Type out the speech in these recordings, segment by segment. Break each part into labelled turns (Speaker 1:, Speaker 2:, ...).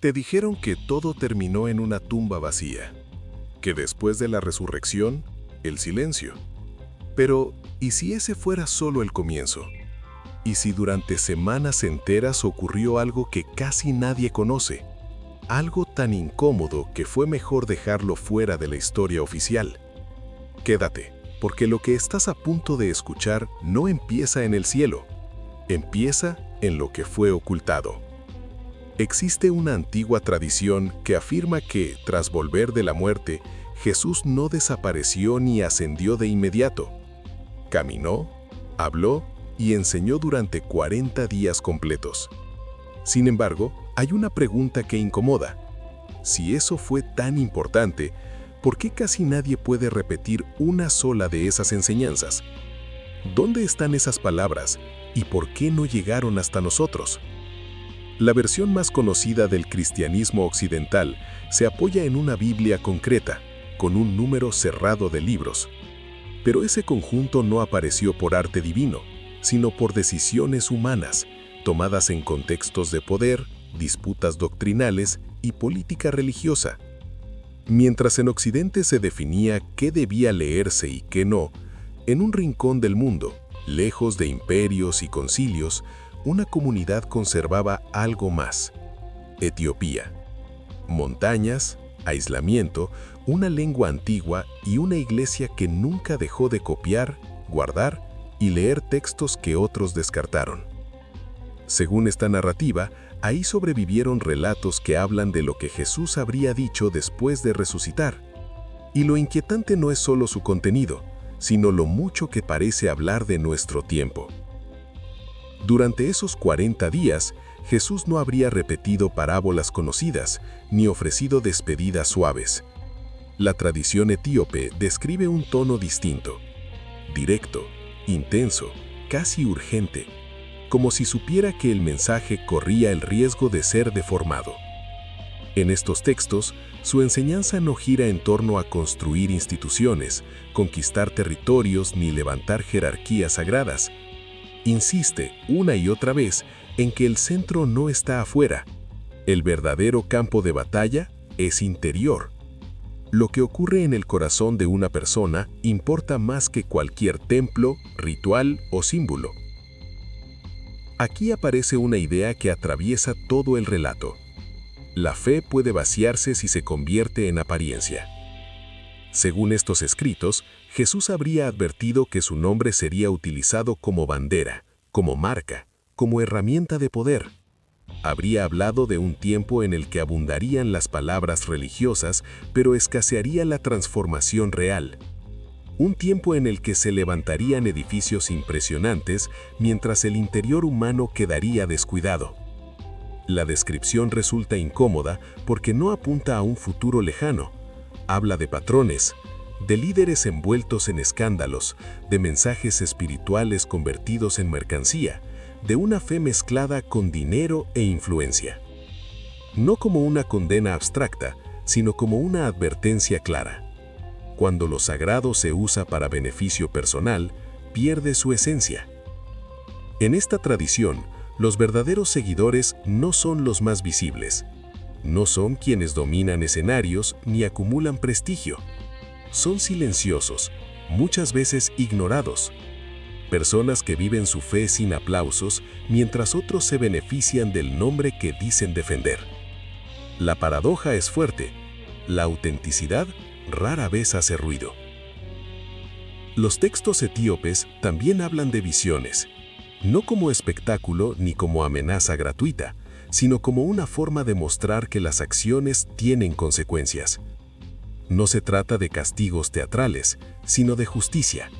Speaker 1: Te dijeron que todo terminó en una tumba vacía, que después de la resurrección, el silencio. Pero, ¿y si ese fuera solo el comienzo? ¿Y si durante semanas enteras ocurrió algo que casi nadie conoce? Algo tan incómodo que fue mejor dejarlo fuera de la historia oficial. Quédate, porque lo que estás a punto de escuchar no empieza en el cielo, empieza en lo que fue ocultado. Existe una antigua tradición que afirma que, tras volver de la muerte, Jesús no desapareció ni ascendió de inmediato. Caminó, habló y enseñó durante 40 días completos. Sin embargo, hay una pregunta que incomoda. Si eso fue tan importante, ¿por qué casi nadie puede repetir una sola de esas enseñanzas? ¿Dónde están esas palabras y por qué no llegaron hasta nosotros? La versión más conocida del cristianismo occidental se apoya en una Biblia concreta, con un número cerrado de libros. Pero ese conjunto no apareció por arte divino, sino por decisiones humanas, tomadas en contextos de poder, disputas doctrinales y política religiosa. Mientras en Occidente se definía qué debía leerse y qué no, en un rincón del mundo, lejos de imperios y concilios, una comunidad conservaba algo más: Etiopía. Montañas, aislamiento, una lengua antigua y una iglesia que nunca dejó de copiar, guardar y leer textos que otros descartaron. Según esta narrativa, ahí sobrevivieron relatos que hablan de lo que Jesús habría dicho después de resucitar. Y lo inquietante no es solo su contenido, sino lo mucho que parece hablar de nuestro tiempo. Durante esos 40 días, Jesús no habría repetido parábolas conocidas, ni ofrecido despedidas suaves. La tradición etíope describe un tono distinto, directo, intenso, casi urgente, como si supiera que el mensaje corría el riesgo de ser deformado. En estos textos, su enseñanza no gira en torno a construir instituciones, conquistar territorios ni levantar jerarquías sagradas. Insiste una y otra vez en que el centro no está afuera. El verdadero campo de batalla es interior. Lo que ocurre en el corazón de una persona importa más que cualquier templo, ritual o símbolo. Aquí aparece una idea que atraviesa todo el relato. La fe puede vaciarse si se convierte en apariencia. Según estos escritos, Jesús habría advertido que su nombre sería utilizado como bandera, como marca, como herramienta de poder. Habría hablado de un tiempo en el que abundarían las palabras religiosas, pero escasearía la transformación real. Un tiempo en el que se levantarían edificios impresionantes, mientras el interior humano quedaría descuidado. La descripción resulta incómoda porque no apunta a un futuro lejano. Habla de patrones, de líderes envueltos en escándalos, de mensajes espirituales convertidos en mercancía, de una fe mezclada con dinero e influencia. No como una condena abstracta, sino como una advertencia clara. Cuando lo sagrado se usa para beneficio personal, pierde su esencia. En esta tradición, los verdaderos seguidores no son los más visibles. No son quienes dominan escenarios ni acumulan prestigio. Son silenciosos, muchas veces ignorados. Personas que viven su fe sin aplausos mientras otros se benefician del nombre que dicen defender. La paradoja es fuerte. La autenticidad rara vez hace ruido. Los textos etíopes también hablan de visiones, no como espectáculo ni como amenaza gratuita, sino como una forma de mostrar que las acciones tienen consecuencias. No se trata de castigos teatrales, sino de justicia.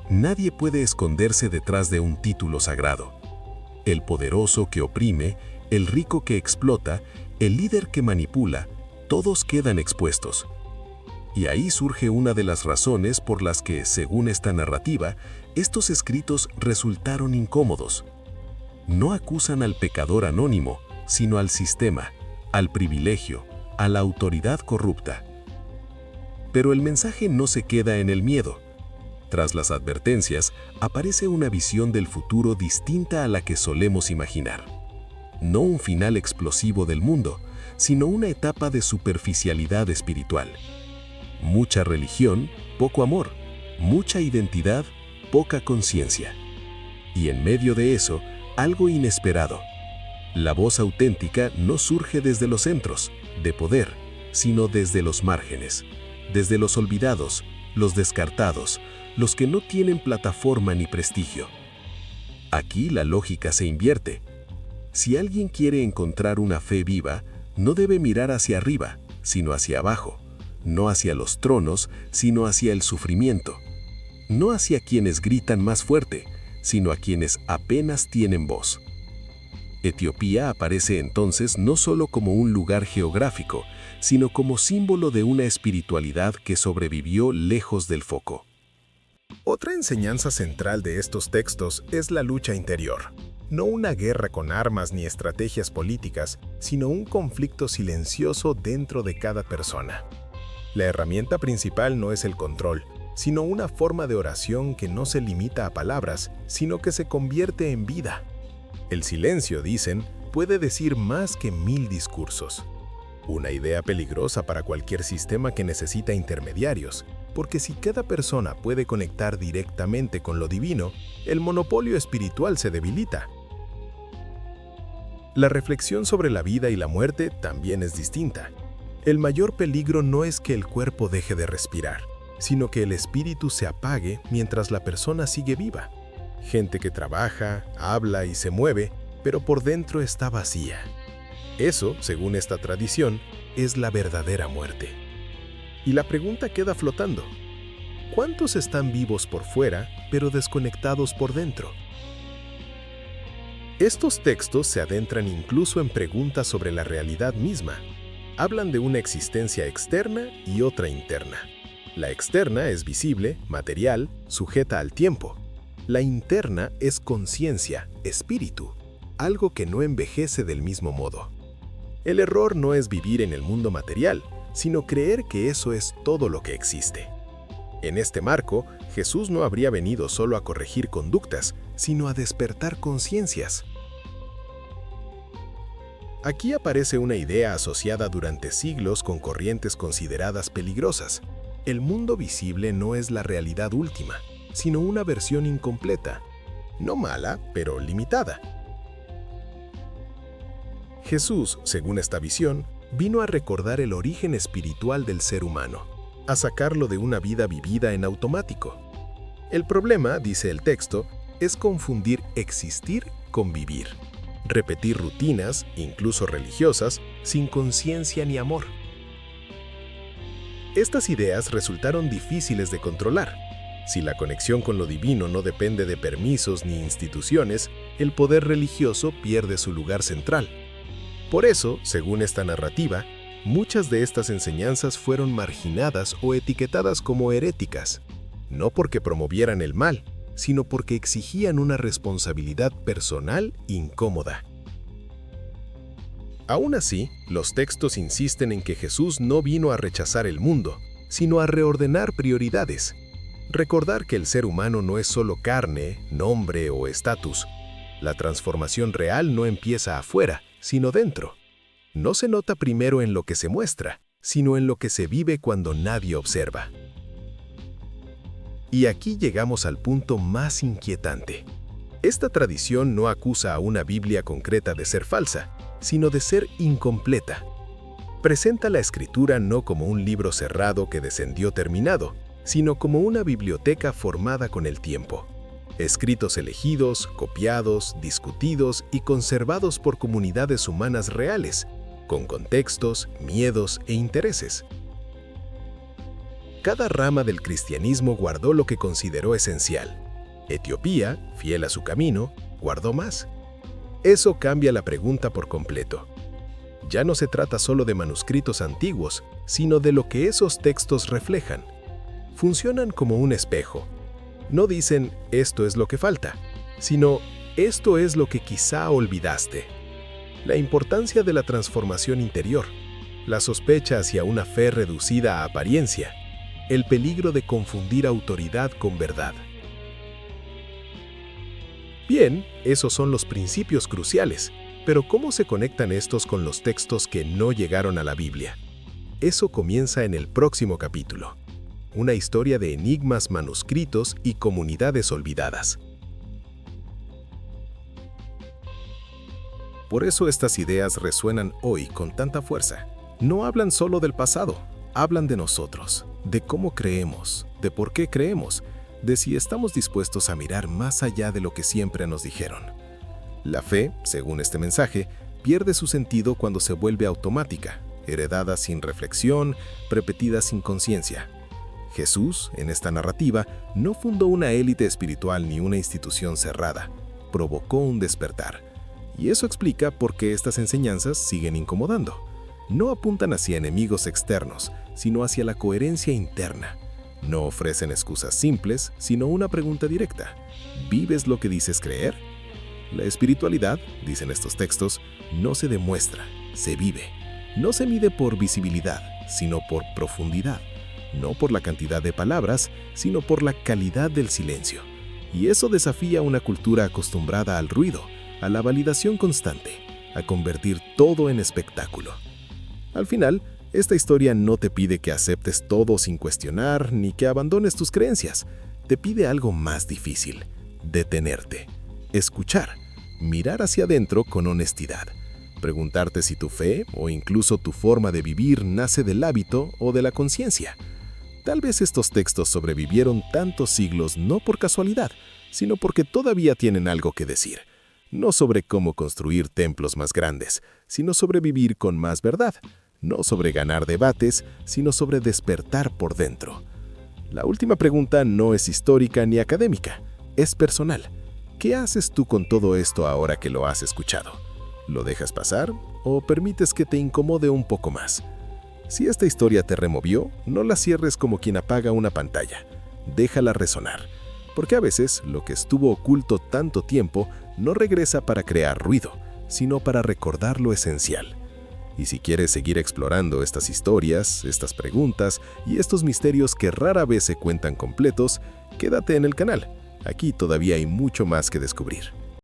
Speaker 1: Nadie puede esconderse detrás de un título sagrado. El poderoso que oprime, el rico que explota, el líder que manipula, todos quedan expuestos. Y ahí surge una de las razones por las que, según esta narrativa, estos escritos resultaron incómodos. No acusan al pecador anónimo, sino al sistema, al privilegio, a la autoridad corrupta. Pero el mensaje no se queda en el miedo. Tras las advertencias, aparece una visión del futuro distinta a la que solemos imaginar. No un final explosivo del mundo, sino una etapa de superficialidad espiritual. Mucha religión, poco amor, mucha identidad, poca conciencia. Y en medio de eso, algo inesperado. La voz auténtica no surge desde los centros de poder, sino desde los márgenes, desde los olvidados, los descartados, los que no tienen plataforma ni prestigio. Aquí la lógica se invierte. Si alguien quiere encontrar una fe viva, no debe mirar hacia arriba, sino hacia abajo, no hacia los tronos, sino hacia el sufrimiento, no hacia quienes gritan más fuerte, sino a quienes apenas tienen voz. Etiopía aparece entonces no solo como un lugar geográfico, sino como símbolo de una espiritualidad que sobrevivió lejos del foco.
Speaker 2: Otra enseñanza central de estos textos es la lucha interior. No una guerra con armas ni estrategias políticas, sino un conflicto silencioso dentro de cada persona. La herramienta principal no es el control, sino una forma de oración que no se limita a palabras, sino que se convierte en vida. El silencio, dicen, puede decir más que 1000 discursos. Una idea peligrosa para cualquier sistema que necesita intermediarios, porque si cada persona puede conectar directamente con lo divino, el monopolio espiritual se debilita. La reflexión sobre la vida y la muerte también es distinta. El mayor peligro no es que el cuerpo deje de respirar, sino que el espíritu se apague mientras la persona sigue viva. Gente que trabaja, habla y se mueve, pero por dentro está vacía. Eso, según esta tradición, es la verdadera muerte. Y la pregunta queda flotando. ¿Cuántos están vivos por fuera, pero desconectados por dentro? Estos textos se adentran incluso en preguntas sobre la realidad misma. Hablan de una existencia externa y otra interna. La externa es visible, material, sujeta al tiempo. La interna es conciencia, espíritu, algo que no envejece del mismo modo. El error no es vivir en el mundo material, sino creer que eso es todo lo que existe. En este marco, Jesús no habría venido solo a corregir conductas, sino a despertar conciencias. Aquí aparece una idea asociada durante siglos con corrientes consideradas peligrosas. El mundo visible no es la realidad última, sino una versión incompleta, no mala, pero limitada. Jesús, según esta visión, vino a recordar el origen espiritual del ser humano, a sacarlo de una vida vivida en automático. El problema, dice el texto, es confundir existir con vivir, repetir rutinas, incluso religiosas, sin conciencia ni amor. Estas ideas resultaron difíciles de controlar. Si la conexión con lo divino no depende de permisos ni instituciones, el poder religioso pierde su lugar central. Por eso, según esta narrativa, muchas de estas enseñanzas fueron marginadas o etiquetadas como heréticas, no porque promovieran el mal, sino porque exigían una responsabilidad personal incómoda. Aún así, los textos insisten en que Jesús no vino a rechazar el mundo, sino a reordenar prioridades. Recordar que el ser humano no es solo carne, nombre o estatus. La transformación real no empieza afuera, sino dentro. No se nota primero en lo que se muestra, sino en lo que se vive cuando nadie observa. Y aquí llegamos al punto más inquietante. Esta tradición no acusa a una Biblia concreta de ser falsa, sino de ser incompleta. Presenta la Escritura no como un libro cerrado que descendió terminado, sino como una biblioteca formada con el tiempo. Escritos elegidos, copiados, discutidos y conservados por comunidades humanas reales, con contextos, miedos e intereses. Cada rama del cristianismo guardó lo que consideró esencial. Etiopía, fiel a su camino, guardó más. Eso cambia la pregunta por completo. Ya no se trata solo de manuscritos antiguos, sino de lo que esos textos reflejan. Funcionan como un espejo. No dicen, esto es lo que falta, sino, esto es lo que quizá olvidaste. La importancia de la transformación interior, la sospecha hacia una fe reducida a apariencia, el peligro de confundir autoridad con verdad. Bien, esos son los principios cruciales. Pero ¿cómo se conectan estos con los textos que no llegaron a la Biblia? Eso comienza en el próximo capítulo. Una historia de enigmas manuscritos y comunidades olvidadas. Por eso estas ideas resuenan hoy con tanta fuerza. No hablan solo del pasado, hablan de nosotros, de cómo creemos, de por qué creemos, de si estamos dispuestos a mirar más allá de lo que siempre nos dijeron. La fe, según este mensaje, pierde su sentido cuando se vuelve automática, heredada sin reflexión, repetida sin conciencia. Jesús, en esta narrativa, no fundó una élite espiritual ni una institución cerrada, provocó un despertar. Y eso explica por qué estas enseñanzas siguen incomodando. No apuntan hacia enemigos externos, sino hacia la coherencia interna. No ofrecen excusas simples, sino una pregunta directa. ¿Vives lo que dices creer? La espiritualidad, dicen estos textos, no se demuestra, se vive. No se mide por visibilidad, sino por profundidad. No por la cantidad de palabras, sino por la calidad del silencio. Y eso desafía una cultura acostumbrada al ruido, a la validación constante, a convertir todo en espectáculo. Al final, esta historia no te pide que aceptes todo sin cuestionar ni que abandones tus creencias. Te pide algo más difícil: detenerte, escuchar, mirar hacia adentro con honestidad, preguntarte si tu fe o incluso tu forma de vivir nace del hábito o de la conciencia. Tal vez estos textos sobrevivieron tantos siglos no por casualidad, sino porque todavía tienen algo que decir. No sobre cómo construir templos más grandes, sino sobre vivir con más verdad. No sobre ganar debates, sino sobre despertar por dentro. La última pregunta no es histórica ni académica, es personal. ¿Qué haces tú con todo esto ahora que lo has escuchado? ¿Lo dejas pasar o permites que te incomode un poco más? Si esta historia te removió, no la cierres como quien apaga una pantalla. Déjala resonar. Porque a veces lo que estuvo oculto tanto tiempo no regresa para crear ruido, sino para recordar lo esencial. Y si quieres seguir explorando estas historias, estas preguntas y estos misterios que rara vez se cuentan completos, quédate en el canal. Aquí todavía hay mucho más que descubrir.